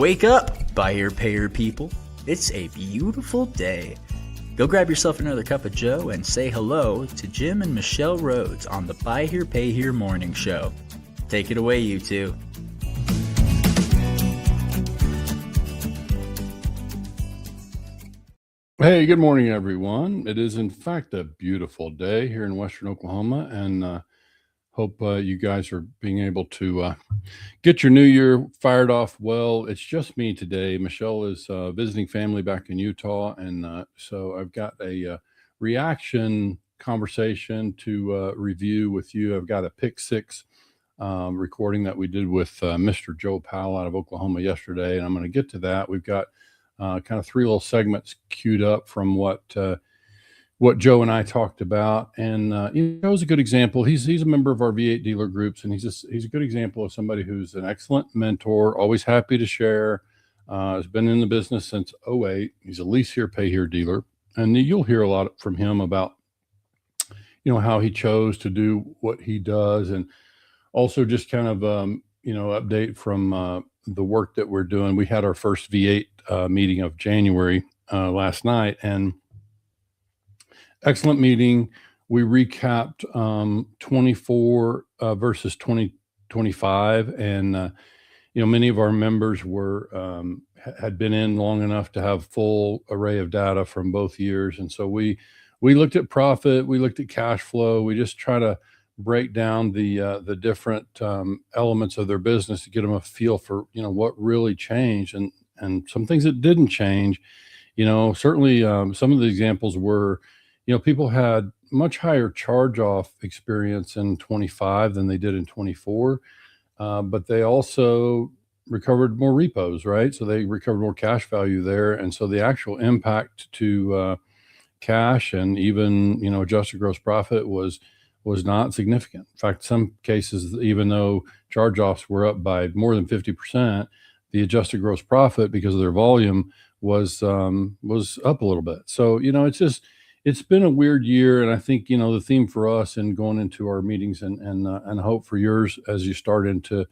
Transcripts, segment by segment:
Wake up, Buy Here Pay Here people. It's a beautiful day. Go grab yourself another cup of Joe and say hello to Jim and Michelle Rhodes on the Buy Here Pay Here Morning Show. Take it away, you two. Hey, good morning, everyone. It is, in fact, a beautiful day here in Western Oklahoma, and hope you guys are being able to get your new year fired off well. It's just me today. Michelle is visiting family back in Utah, and so I've got a reaction conversation to review with you. I've got a Pick Six recording that we did with Mr. Joe Powell out of Oklahoma yesterday, and I'm going to get to that. We've got kind of three little segments queued up from what Joe and I talked about, and Joe's a good example. He's a member of our V8 dealer groups, and he's a good example of somebody who's an excellent mentor, always happy to share. Has been in the business since '08. He's a Lease Here Pay Here dealer, and you'll hear a lot from him about how he chose to do what he does, and also just kind of update from the work that we're doing. We had our first V8 meeting of January last night, and excellent meeting. We recapped 24 versus 2025, and many of our members had been in long enough to have full array of data from both years, and so we looked at profit, we looked at cash flow. We just try to break down the different elements of their business to get them a feel for what really changed and some things that didn't change. Certainly some of the examples were people had much higher charge-off experience in 25 than they did in 24, but they also recovered more repos, right? So they recovered more cash value there, and so the actual impact to cash and even adjusted gross profit was not significant. In fact, some cases, even though charge-offs were up by more than 50%, the adjusted gross profit, because of their volume, was up a little bit. So it's been a weird year, and I think the theme for us and going into our meetings and hope for yours as you start into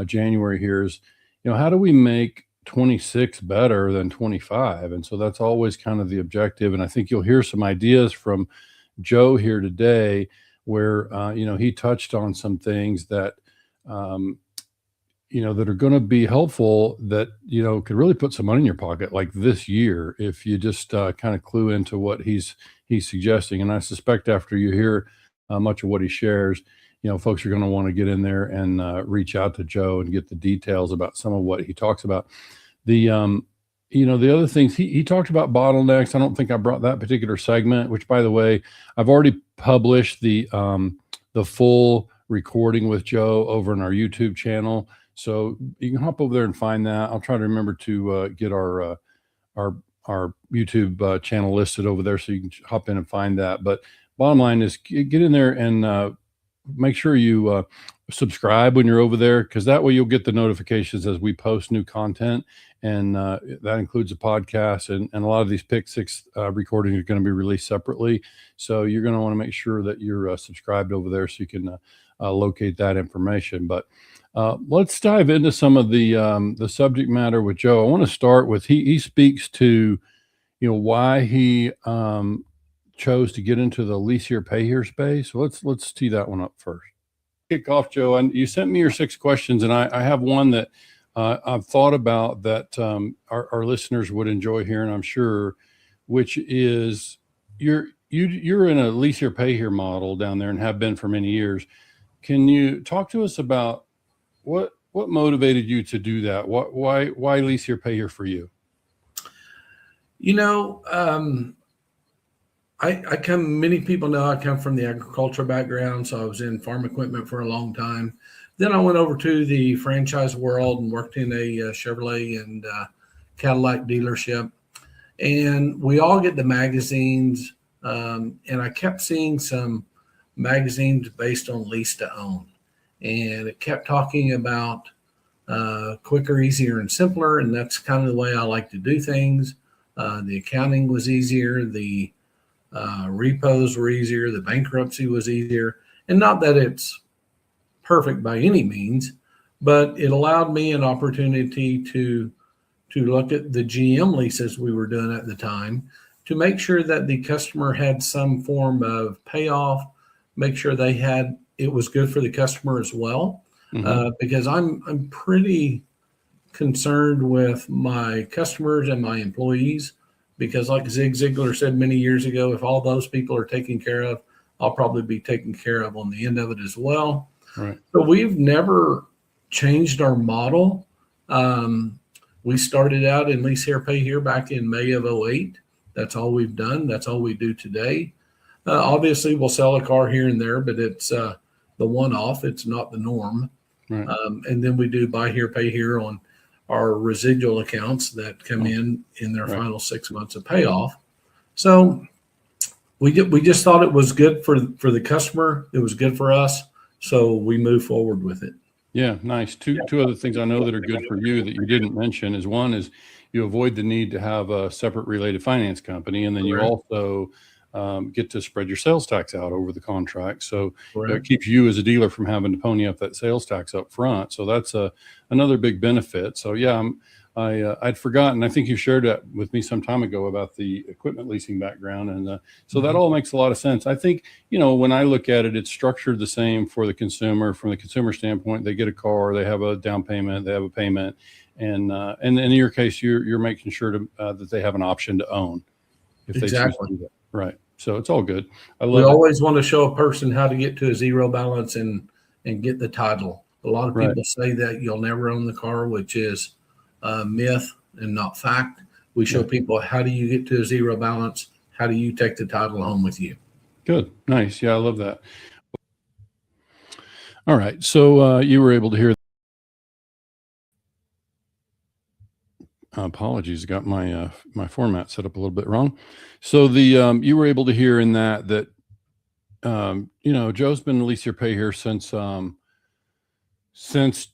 January here is how do we make 26 better than 25? And so that's always kind of the objective. And I think you'll hear some ideas from Joe here today where he touched on some things that that are going to be helpful, that could really put some money in your pocket like this year if you just kind of clue into what he's suggesting. And I suspect after you hear much of what he shares, folks are going to want to get in there and reach out to Joe and get the details about some of what he talks about. The other things he talked about, bottlenecks. I don't think I brought that particular segment, which, by the way, I've already published the full recording with Joe over on our YouTube channel. So you can hop over there and find that. I'll try to remember to get our YouTube channel listed over there so you can hop in and find that. But bottom line is get in there and make sure you subscribe when you're over there, because that way you'll get the notifications as we post new content. And that includes a podcast, and a lot of these Pick Six recordings are going to be released separately. So you're going to want to make sure that you're subscribed over there so you can locate that information. But let's dive into some of the subject matter with Joe. I want to start with he speaks to why he chose to get into the Lease Here Pay Here space. So let's tee that one up first. Kick off, Joe, and you sent me your 6 questions, and I have one that I've thought about that our listeners would enjoy hearing, I'm sure, which is you're in a Lease Here Pay Here model down there and have been for many years. Can you talk to us about what motivated you to do that? Why Lease Here Pay Here for you? Many people know I come from the agriculture background, so I was in farm equipment for a long time. Then I went over to the franchise world and worked in a Chevrolet and Cadillac dealership. And we all get the magazines, and I kept seeing some magazines based on lease to own. And it kept talking about quicker, easier, and simpler, and that's kind of the way I like to do things. The accounting was easier, the repos were easier, the bankruptcy was easier, and not that it's perfect by any means, but it allowed me an opportunity to look at the GM leases we were doing at the time to make sure that the customer had some form of payoff, make sure it was good for the customer as well. Because I'm pretty concerned with my customers and my employees, because like Zig Ziglar said many years ago, if all those people are taken care of, I'll probably be taken care of on the end of it as well. Right. So we've never changed our model. We started out in Lease Here Pay Here back in May of 2008. That's all we've done. That's all we do today. Obviously, we'll sell a car here and there, but it's the one-off. It's not the norm. Right. And then we do buy here, pay here on our residual accounts that come in their final 6 months of payoff. So we just thought it was good for the customer. It was good for us. So we move forward with it. Yeah, nice. Two other things I know that are good for you that you didn't mention is, one is you avoid the need to have a separate related finance company, and then you also get to spread your sales tax out over the contract. So it keeps you as a dealer from having to pony up that sales tax up front. So that's another big benefit. So yeah, I'd forgotten. I think you shared that with me some time ago about the equipment leasing background. And so that all makes a lot of sense. I think, when I look at it, it's structured the same for the consumer. From the consumer standpoint, they get a car, they have a down payment, they have a payment. And in your case, you're making sure that they have an option to own if they choose to do that. Right. So it's all good. We always want to show a person how to get to a zero balance and get the title. A lot of people say that you'll never own the car, which is a myth and not fact. We show people, how do you get to a zero balance? How do you take the title home with you? Good. Nice. Yeah, I love that. All right. So you were able to hear. Apologies, got my my format set up a little bit wrong. So the you were able to hear in that Joe's been Lease Here Pay Here since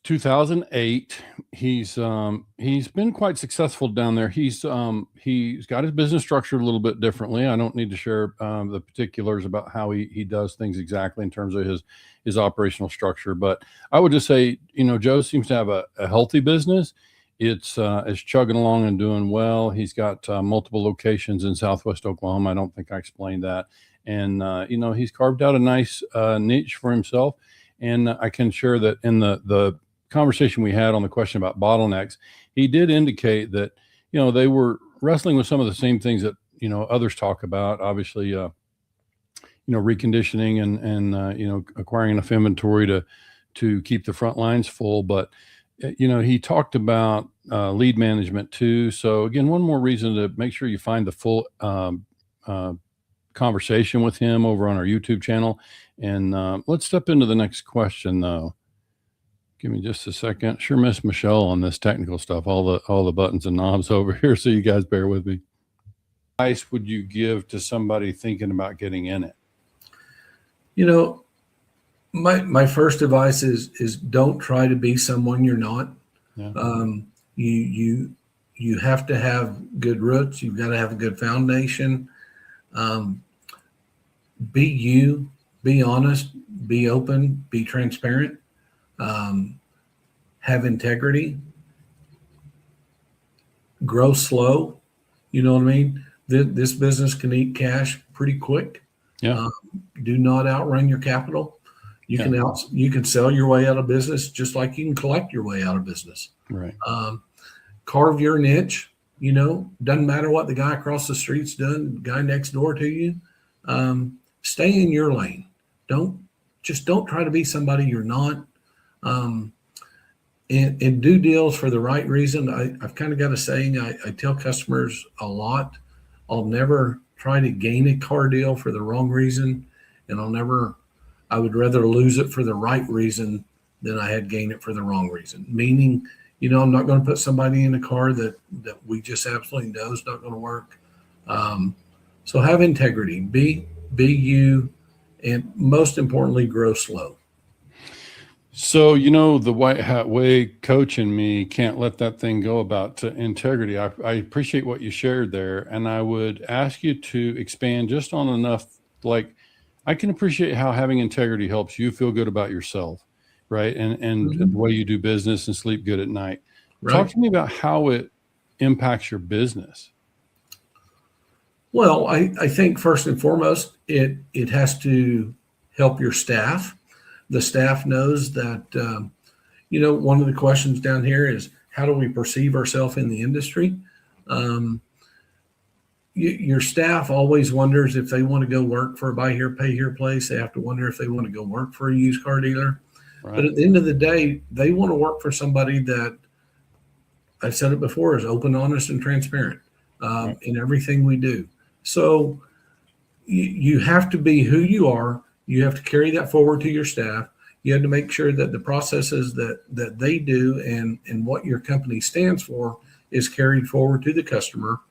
2008. He's been quite successful down there. He's got his business structured a little bit differently. I don't need to share the particulars about how he does things exactly in terms of his operational structure, but I would just say, Joe seems to have a healthy business. It's chugging along and doing well. He's got multiple locations in Southwest Oklahoma. I don't think I explained that. And, he's carved out a nice niche for himself. And I can share that in the conversation we had on the question about bottlenecks, he did indicate that, they were wrestling with some of the same things that, others talk about, obviously, reconditioning and acquiring enough inventory to keep the front lines full. But he talked about lead management too. So again, one more reason to make sure you find the full conversation with him over on our YouTube channel. And let's step into the next question though. Give me just a second. Sure miss Michelle on this technical stuff, all the buttons and knobs over here. So you guys bear with me. What advice would you give to somebody thinking about getting in it? My first advice is don't try to be someone you're not. Yeah. You have to have good roots. You've got to have a good foundation. Be you, be honest, be open, be transparent, have integrity, grow slow. You know what I mean? This business can eat cash pretty quick. Yeah. Do not outrun your capital. You can sell your way out of business just like you can collect your way out of business. Right. Carve your niche. Doesn't matter what the guy across the street's doing, the guy next door to you. Stay in your lane. Don't try to be somebody you're not. And do deals for the right reason. I've kind of got a saying. I tell customers a lot. I'll never try to gain a car deal for the wrong reason, and I would rather lose it for the right reason than I had gained it for the wrong reason. Meaning, I'm not going to put somebody in a car that we just absolutely know is not going to work. So have integrity, be you, and most importantly, grow slow. So, the white hat way coach in me can't let that thing go about integrity. I appreciate what you shared there. And I would ask you to expand just on enough, like, I can appreciate how having integrity helps you feel good about yourself. right? And Mhm. the way you do business and sleep good at night. Right. Talk to me about how it impacts your business. Well, I think first and foremost, it has to help your staff. The staff knows that, one of the questions down here is how do we perceive ourselves in the industry? Um, your staff always wonders if they want to go work for a buy here, pay here place. They have to wonder if they want to go work for a used car dealer. But Right. at the end of the day, they want to work for somebody that, I've said it before, is open, honest, and transparent Right. in everything we do. So you have to be who you are. You have to carry that forward to your staff. You have to make sure that the processes that they do and what your company stands for is carried forward to the customer.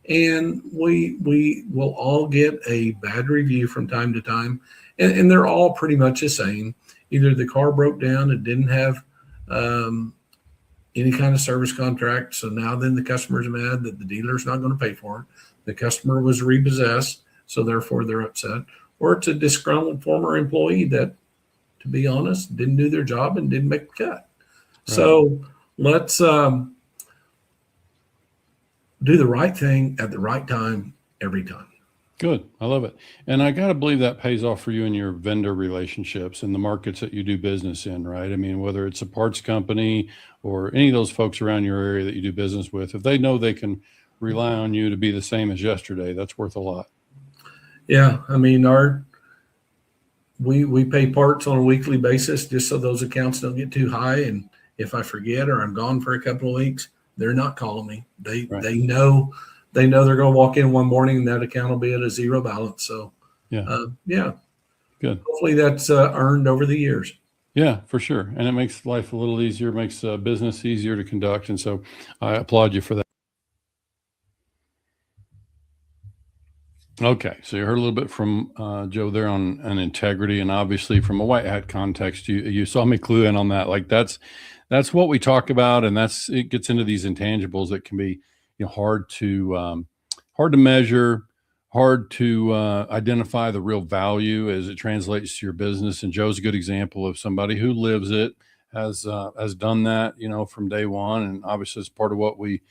And we will all get a bad review from time to time, and they're all pretty much the same. Either the car broke down and didn't have any kind of service contract, so now then the customer's mad that the dealer's not going to pay for it. The customer was repossessed, so therefore they're upset. Or it's a disgruntled former employee that, to be honest, didn't do their job and didn't make the cut. Right. So let's do the right thing at the right time every time. Good. I love it. And I got to believe that pays off for you in your vendor relationships and the markets that you do business in, right? I mean, whether it's a parts company or any of those folks around your area that you do business with, if they know they can rely on you to be the same as yesterday, that's worth a lot. Yeah. I mean, we pay parts on a weekly basis just so those accounts don't get too high. And if I forget or I'm gone for a couple of weeks, they're not calling me. They know they're going to walk in one morning and that account will be at a zero balance. So yeah, good. Hopefully that's earned over the years. Yeah, for sure. And it makes life a little easier, makes business easier to conduct. And so I applaud you for that. Okay, so you heard a little bit from Joe there on integrity, and obviously from a white hat context, you saw me clue in on that. Like that's what we talk about, and it gets into these intangibles that can be hard to measure, hard to identify the real value as it translates to your business. And Joe's a good example of somebody who lives it, has done that, from day one, and obviously it's part of what we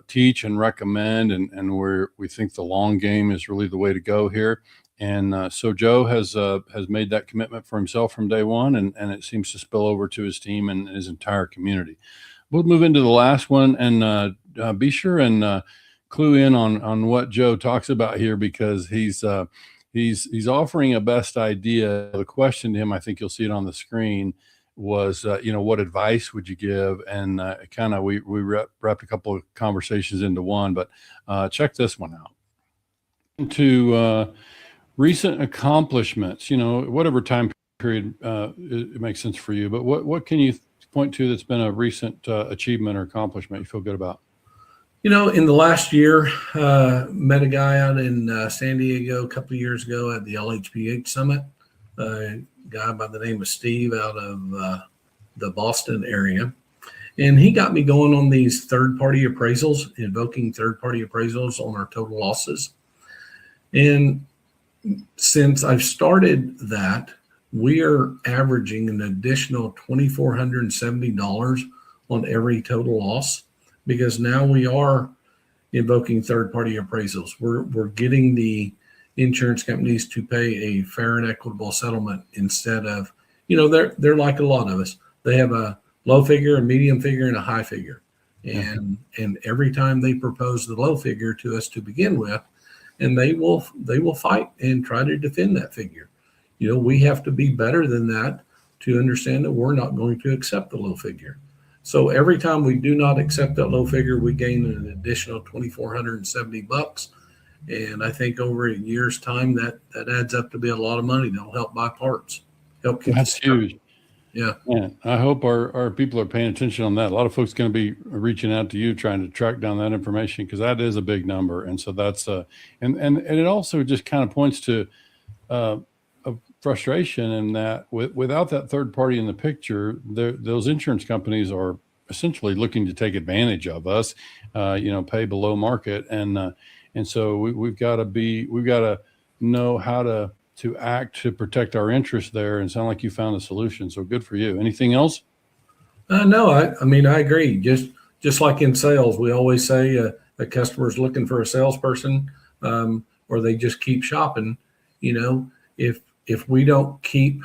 teach and recommend, and we think the long game is really the way to go here. And so Joe has made that commitment for himself from day one, and it seems to spill over to his team and his entire community. We'll move into the last one, and be sure and clue in on what Joe talks about here, because he's offering a best idea. The question to him, I think you'll see it on the screen, was what advice would you give? And we wrapped a couple of conversations into one, but check this one out. To recent accomplishments, whatever time period it makes sense for you, but what can you point to that's been a recent achievement or accomplishment you feel good about? In the last year, met a guy out in San Diego a couple of years ago at the LHPH summit. A guy by the name of Steve out of the Boston area. And he got me going on these third-party appraisals, invoking third-party appraisals on our total losses. And since I've started that, we are averaging an additional $2,470 on every total loss, because now we are invoking third-party appraisals. We're getting the insurance companies to pay a fair and equitable settlement instead of, they're like a lot of us. They have a low figure, a medium figure, and a high figure. And every time they propose the low figure to us to begin with, and they will fight and try to defend that figure. We have to be better than that to understand that we're not going to accept the low figure. So every time we do not accept that low figure, we gain an additional $2,470. And I think over a year's time, that adds up to be a lot of money. That'll help buy parts. That's huge. Yeah. I hope our people are paying attention on that. A lot of folks going to be reaching out to you, trying to track down that information, because that is a big number. And so that's and it also just kind of points to a frustration in that without that third party in the picture, those insurance companies are essentially looking to take advantage of us, pay below market. And so we've got to know how to act to protect our interests there, and sound like you found a solution. So good for you. Anything else? No, I mean, I agree. Just like in sales, we always say a customer's looking for a salesperson, or they just keep shopping. You know, if we don't keep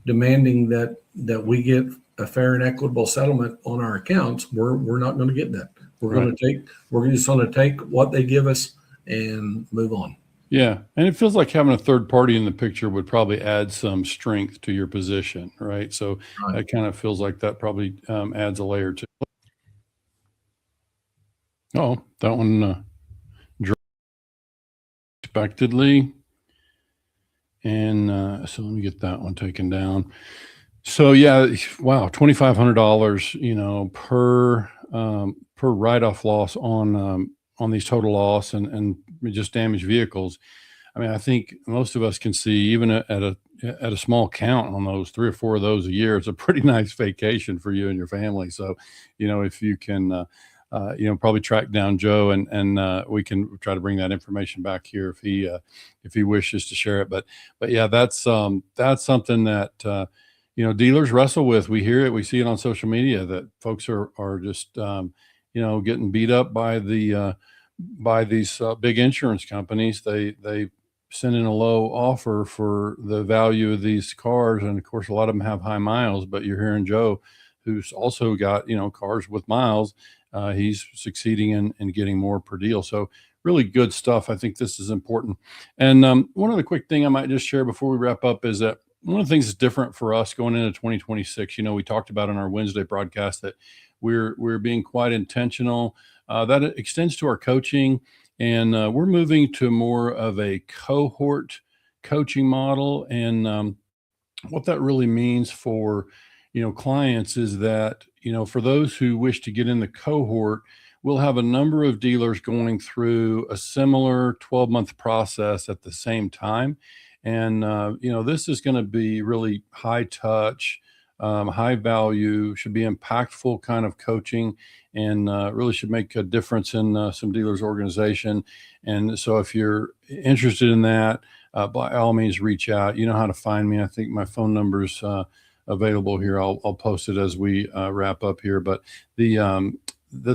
demanding that we get a fair and equitable settlement on our accounts, we're not going to get that. We're just going to take what they give us and move on. Yeah. And it feels like having a third party in the picture would probably add some strength to your position, right? So that kind of feels like that probably adds a layer to it. Oh, that one expectedly. And so let me get that one taken down. So yeah, wow, $2,500, per write-off loss on these total loss and just damaged vehicles. I mean, I think most of us can see, even at a small count on those 3 or 4 of those a year, it's a pretty nice vacation for you and your family. So, if you can, probably track down Joe and we can try to bring that information back here if he wishes to share it. But yeah, that's something that, dealers wrestle with. We hear it, we see it on social media that folks are just, getting beat up by these big insurance companies. They send in a low offer for the value of these cars. And of course, a lot of them have high miles, but you're hearing Joe, who's also got, cars with miles. He's succeeding in getting more per deal. So really good stuff. I think this is important. And one other quick thing I might just share before we wrap up is that one of the things that's different for us going into 2026, we talked about in our Wednesday broadcast that we're being quite intentional. That extends to our coaching, and we're moving to more of a cohort coaching model. And what that really means for clients is that for those who wish to get in the cohort, we'll have a number of dealers going through a similar 12-month process at the same time. And this is going to be really high touch, high value, should be impactful kind of coaching, and really should make a difference in some dealers' organization. And so if you're interested in that, by all means, reach out. You know how to find me. I think my phone number's available here. I'll post it as we wrap up here. But the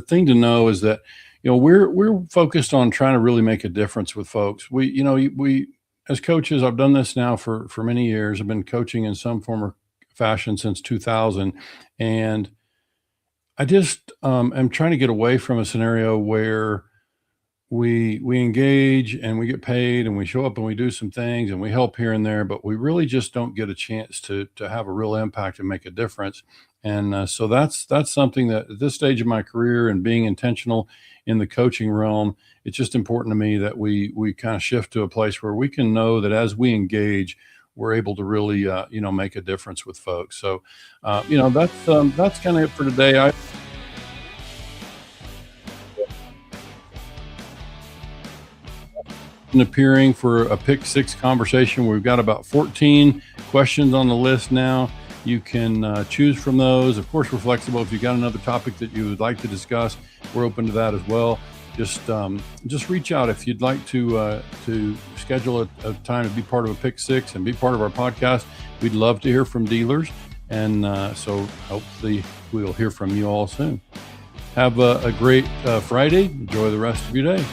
thing to know is that, we're focused on trying to really make a difference with folks. We as coaches, I've done this now for many years. I've been coaching in some form or fashion since 2000. And I just am trying to get away from a scenario where we engage and we get paid and we show up and we do some things and we help here and there, but we really just don't get a chance to have a real impact and make a difference. And so that's something that at this stage of my career and being intentional in the coaching realm, it's just important to me that we kind of shift to a place where we can know that as we engage, we're able to really, make a difference with folks. So, that's kind of it for today. Appearing for a Pick 6 conversation. We've got about 14 questions on the list now. You can choose from those. Of course, we're flexible. If you've got another topic that you would like to discuss, we're open to that as well. Just reach out if you'd like to schedule a time to be part of a Pick 6 and be part of our podcast. We'd love to hear from dealers, and so hopefully we'll hear from you all soon. Have a great Friday. Enjoy the rest of your day.